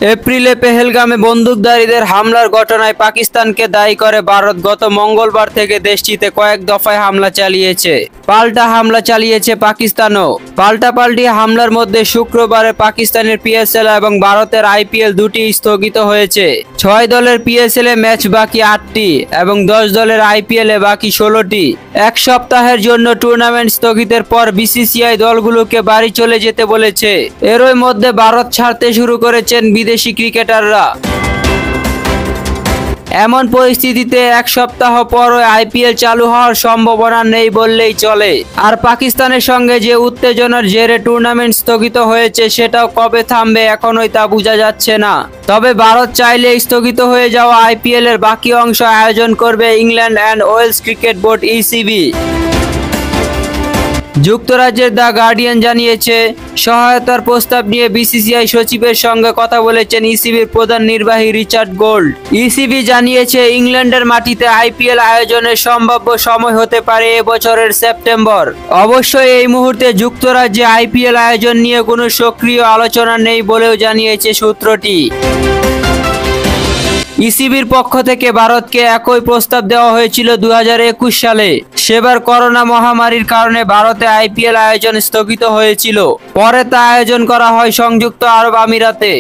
এপ্রিলে পেহেলগামে বন্দুকধারীদের হামলার ঘটনায় পাকিস্তানকে দায়ী করে ভারত গত মঙ্গলবার থেকে দেশটিতে কয়েক দফায় হামলা চালিয়েছে। পাল্টা হামলা চালিয়েছে পাকিস্তানও। পাল্টাপাল্টি হামলার মধ্যে শুক্রবারে পাকিস্তানের পিএসএল এবং ভারতের আইপিএল দুটি স্থগিত হয়েছে। 6 দলের পিএসএল এ ম্যাচ বাকি 8টি এবং 10 দলের আইপিএল এ বাকি 16টি। এক সপ্তাহের জন্য টুর্নামেন্ট স্থগিতের পর বিসিসিআই দলগুলোকে বাড়ি চলে যেতে বলেছে। এরই মধ্যে ভারত ছাড়তে শুরু করেছেন বিদেশি ক্রিকেটাররা। এমন পরিস্থিতিতে এক সপ্তাহ পরও আইপিএল চালু হওয়ার সম্ভাবনা নেই বললেই চলে। আর পাকিস্তানের সঙ্গে যে উত্তেজনার জেরে টুর্নামেন্ট স্থগিত হয়েছে সেটাও কবে থামবে এখনোই তা বোঝা যাচ্ছে না। তবে ভারত চাইলে স্থগিত হয়ে যাওয়া আইপিএল এর বাকি অংশ আয়োজন করবে England and Wales cricket board ECB. যুক্তরাজ্যের দ্য গার্ডিয়ান জানিয়েছে, সহায়তার প্রস্তাব নিয়ে বিসিসিআই সচিবের সঙ্গে কথা বলেছেন ইসিবির প্রধান নির্বাহী রিচার্ড গোল্ড। ইসিবি জানিয়েছে, ইংল্যান্ডের মাটিতে আইপিএল আয়োজনের সম্ভাব্য সময় হতে পারে এবছরের সেপ্টেম্বর। অবশ্যই এই মুহূর্তে যুক্তরাজ্যে আইপিএল আয়োজন নিয়ে কোনো সক্রিয় আলোচনা নেই বলেও জানিয়েছে সূত্রটি। ইসিবির পক্ষ থেকে ভারতকে একই প্রস্তাব দেওয়া হয়েছিল 2021 সালে। সেবার করোনা মহামারীর কারণে ভারতে আইপিএল আয়োজন স্থগিত হয়েছিল। পরে তা আয়োজন করা হয় সংযুক্ত আরব আমিরাতে।